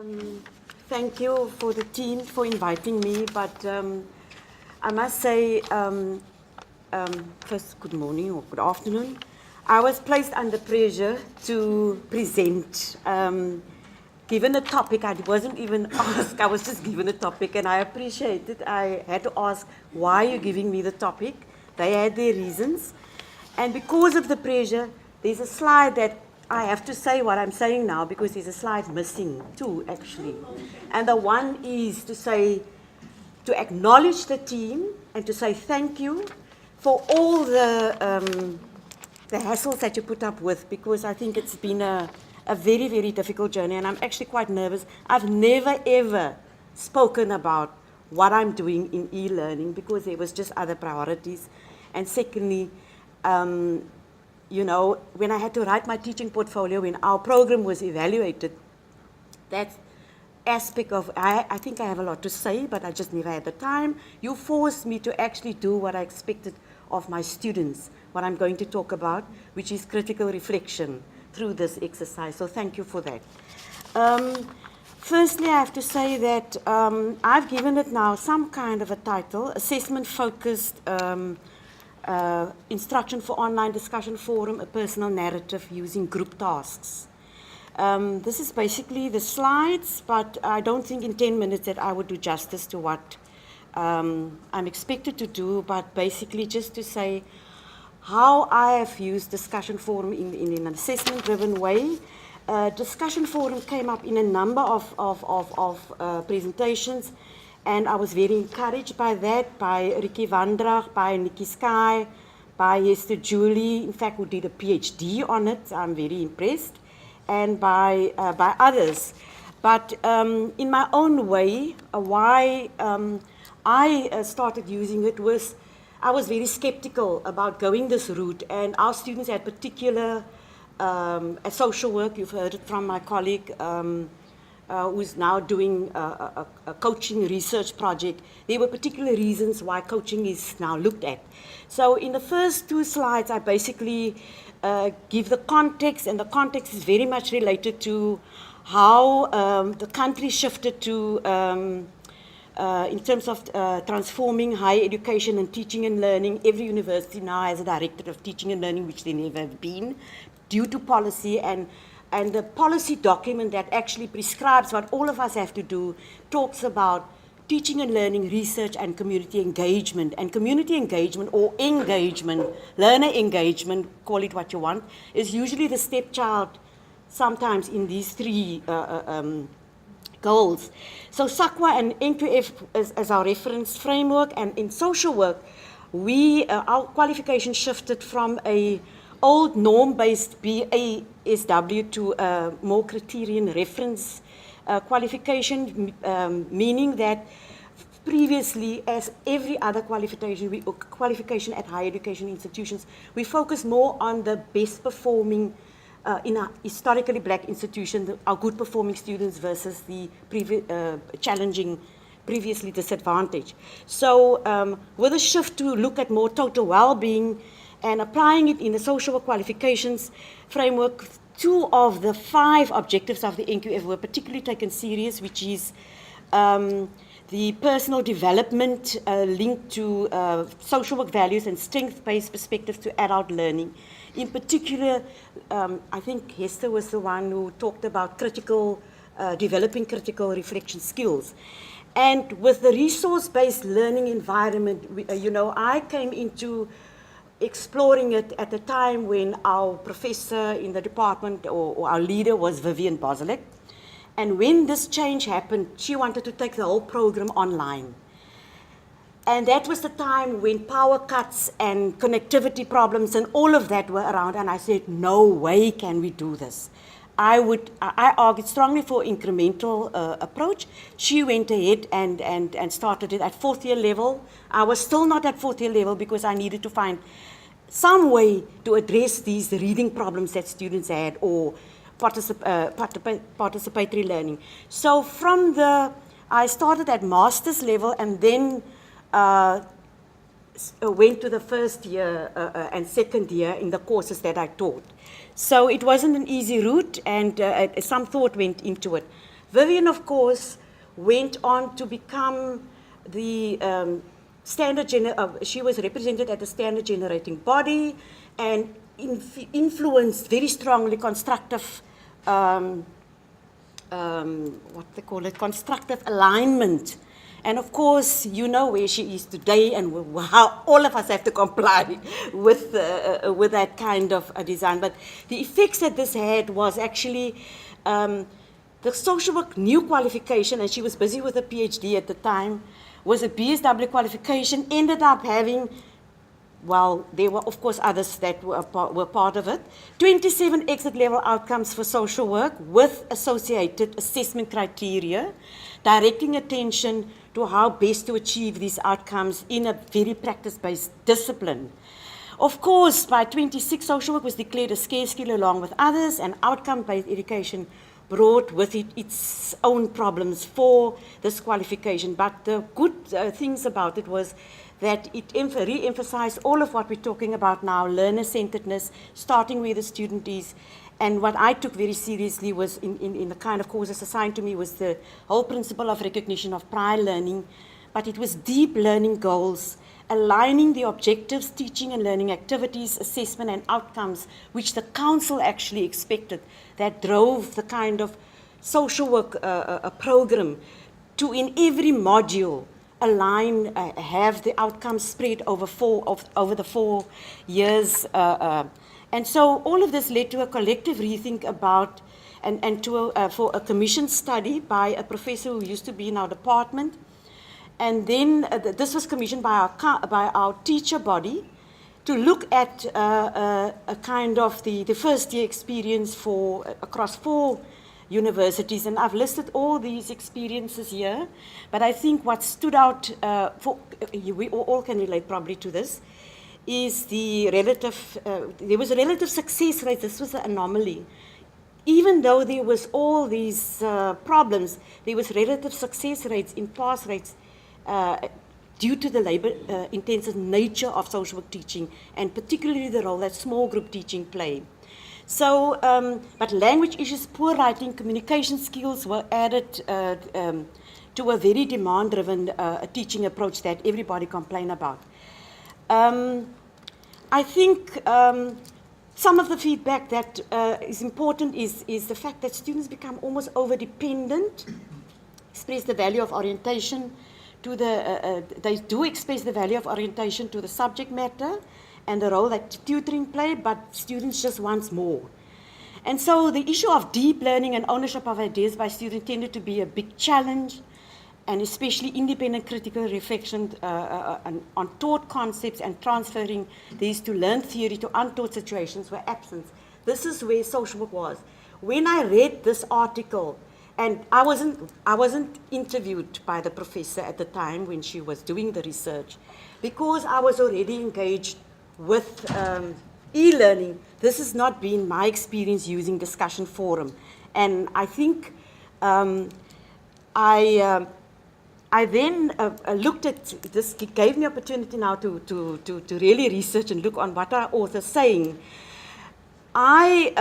Um, Thank you for the team for inviting me, but I must say, first, good morning or good afternoon. I was placed under pressure to present. Given a topic, I wasn't even asked, I was just given a topic, and I appreciate it. I had to ask, why are you giving me the topic? They had their reasons. And because of the pressure, there's a slide that I have to say what I'm saying now because there's a slide missing, two actually. And the one is to say, to acknowledge the team and to say thank you for all the hassles that you put up with, because I think it's been a very, very difficult journey, and I'm actually quite nervous. I've never, ever spoken about what I'm doing in e-learning because there was just other priorities. And secondly, you know, when I had to write my teaching portfolio, when our program was evaluated, that aspect of, I think I have a lot to say, but I just never had the time. You forced me to actually do what I expected of my students, what I'm going to talk about, which is critical reflection through this exercise. So thank you for that. Firstly, I have to say that I've given it now some kind of a title, assessment-focused instruction for online discussion forum, a personal narrative using group tasks. This is basically the slides, but I don't think in 10 minutes that I would do justice to what I'm expected to do, but basically just to say how I have used discussion forum in an assessment-driven way. Discussion forum came up in a number of presentations, and I was very encouraged by that, by Ricky Vandrach, by Nikki Sky, by Hester Julie, in fact, who did a PhD on it. I'm very impressed, and by others. But in my own way, why I started using it was, I was very skeptical about going this route, and our students had particular social work. You've heard it from my colleague, who's now doing a coaching research project. There were particular reasons why coaching is now looked at. So in the first two slides, I basically give the context, and the context is very much related to how the country shifted to, in terms of transforming higher education and teaching and learning. Every university now has a director of teaching and learning, which they never have been, due to policy, and the policy document that actually prescribes what all of us have to do talks about teaching and learning, research, and community engagement. And community engagement, or engagement, learner engagement, call it what you want, is usually the stepchild sometimes in these three goals. So SAQA and NQF as our reference framework, and in social work, our qualification shifted from a old norm-based BASW to a more criterion reference qualification, meaning that previously, as every other qualification at higher education institutions, we focus more on the best performing in a historically black institution, our good performing students versus the challenging, previously disadvantaged. So with a shift to look at more total well-being and applying it in the social work qualifications framework, 2 of the 5 objectives of the NQF were particularly taken serious, which is the personal development linked to social work values and strength-based perspectives to adult learning. In particular, I think Hester was the one who talked about developing critical reflection skills. And with the resource-based learning environment, you know, I came into exploring it at the time when our professor in the department, or our leader, was Vivian Bozalek. And when this change happened, she wanted to take the whole program online. And that was the time when power cuts and connectivity problems and all of that were around, and I said, no way can we do this. I argued strongly for incremental approach. She went ahead and started it at 4th year level. I was still not at 4th year level because I needed to find some way to address these reading problems that students had, or participatory learning. So I started at master's level, and then went to the 1st year and 2nd year in the courses that I taught. So it wasn't an easy route, and some thought went into it. Vivian, of course, went on to become the she was represented at the standard generating body and influenced very strongly constructive, what they call it, constructive alignment. And of course, you know where she is today and how all of us have to comply with that kind of a design. But the effects that this had was actually the social work new qualification, and she was busy with a PhD at the time, was a BSW qualification, ended up having, well, there were, of course, others that were part of it, 27 exit level outcomes for social work with associated assessment criteria, directing attention to how best to achieve these outcomes in a very practice-based discipline. Of course, by 26, social work was declared a scarce skill along with others, and outcome-based education brought with it its own problems for this qualification. But the good things about it was that it re-emphasized all of what we're talking about now, learner-centeredness, starting where the student is. And what I took very seriously was, in the kind of courses assigned to me, was the whole principle of recognition of prior learning, but it was deep learning goals, aligning the objectives, teaching and learning activities, assessment and outcomes, which the council actually expected, that drove the kind of social work program to, in every module, align, have the outcomes spread over the 4 years. And so all of this led to a collective rethink about, and for a commission study by a professor who used to be in our department. And then this was commissioned by our teacher body to look at a kind of the first year experience across 4 universities. And I've listed all these experiences here, but I think what stood out, we all can relate probably to this, is the relative, there was a relative success rate. This was an anomaly. Even though there was all these problems, there was relative success rates in pass rates due to the labor-intensive nature of social work teaching, and particularly the role that small group teaching played. So, but language issues, poor writing, communication skills were added to a very demand-driven teaching approach that everybody complained about. I think some of the feedback that is important is the fact that students become almost over-dependent, express the value of orientation to they do express the value of orientation to the subject matter and the role that tutoring played, but students just want more. And so the issue of deep learning and ownership of ideas by students tended to be a big challenge, and especially independent critical reflection on taught concepts and transferring these to learned theory to untaught situations were absent. This is where social work was. When I read this article, and I wasn't interviewed by the professor at the time when she was doing the research, because I was already engaged with e-learning. This has not been my experience using discussion forum. And I think I then looked at this, it gave me opportunity now to really research and look on what are authors saying. I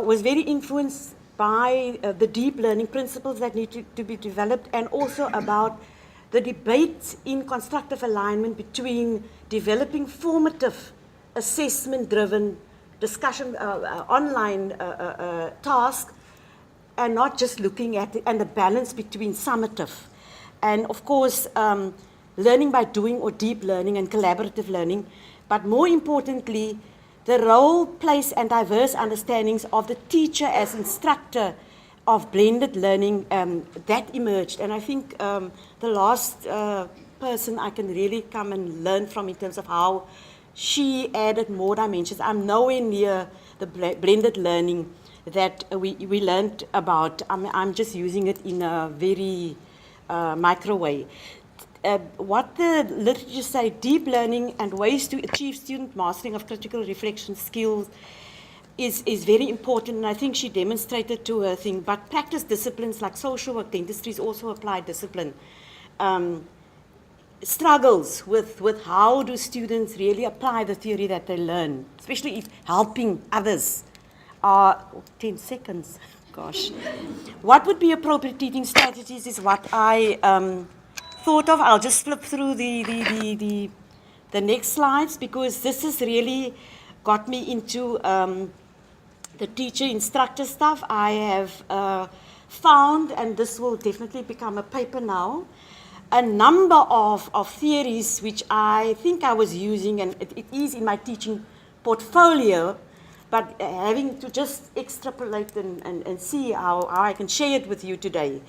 was very influenced by the deep learning principles that need to be developed, and also about the debate in constructive alignment between developing formative, assessment-driven discussion, online tasks, and not just looking at it, and the balance between summative. And of course, learning by doing, or deep learning and collaborative learning, but more importantly, the role, place, and diverse understandings of the teacher as instructor of blended learning that emerged. And I think the last person I can really come and learn from in terms of how she added more dimensions. I'm nowhere near the blended learning that we learned about. I'm just using it in a very micro way. What the literature say, deep learning and ways to achieve student mastering of critical reflection skills is very important, and I think she demonstrated to her thing. But practice disciplines like social work, dentistry is also applied discipline, struggles with how do students really apply the theory that they learn, especially if helping others are 10 seconds. Gosh. What would be appropriate teaching strategies is what I thought of. I'll just flip through the next slides because this has really got me into the teacher-instructor stuff. I have found, and this will definitely become a paper now, a number of theories which I think I was using, and it is in my teaching portfolio, but having to just extrapolate and see how I can share it with you today.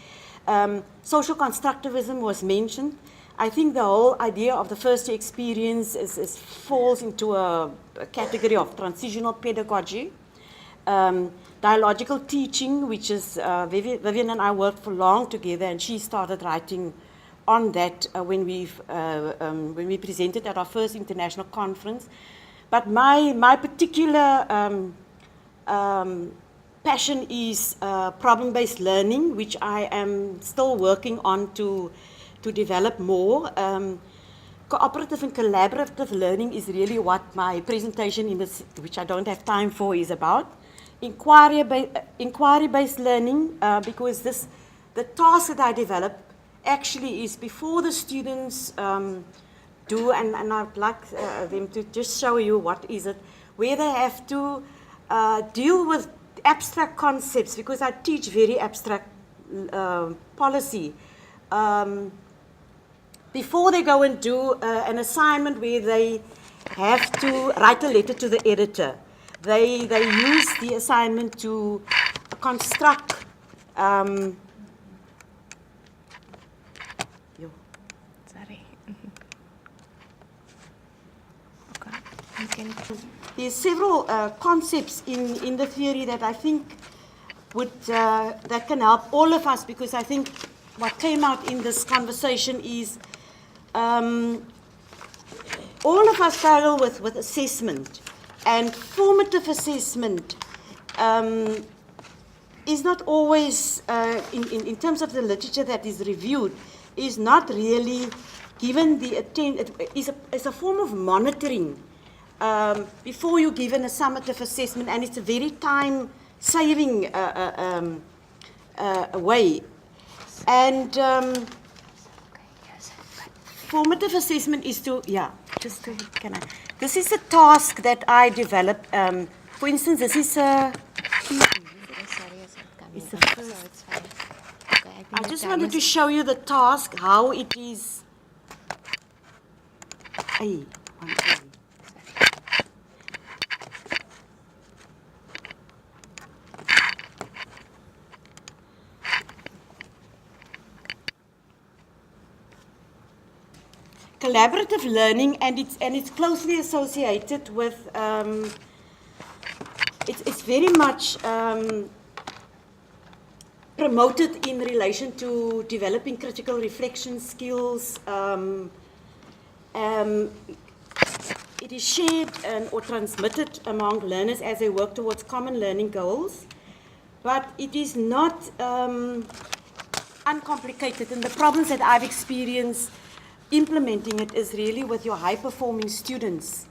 Social constructivism was mentioned. I think the whole idea of the first experience falls into a category of transitional pedagogy. Dialogical teaching, which is Vivian and I worked for long together, and she started writing on that when we presented at our first international conference. But my particular passion is problem-based learning, which I am still working on to develop more. Cooperative and collaborative learning is really what my presentation, which I don't have time for, is about. Inquiry-based learning, because the task that I develop actually is before the students do, and I'd like them to just show you what is it, where they have to deal with abstract concepts, because I teach very abstract policy. Before they go and do an assignment where they have to write a letter to the editor, they use the assignment to construct There's several concepts in the theory that I think that can help all of us, because I think what came out in this conversation is all of us struggle with assessment, and formative assessment is not always, in terms of the literature that is reviewed, is not really given the attention. It's a form of monitoring before you give an summative assessment, and it's a very time-saving way. And formative assessment is this is a task that I developed. For instance, this is a... I just wanted to show you the task, how it is... Collaborative learning, and it's closely associated with, it's very much promoted in relation to developing critical reflection skills. It is shared or transmitted among learners as they work towards common learning goals, but it is not uncomplicated, and the problems that I've experienced implementing it is really with your high-performing students.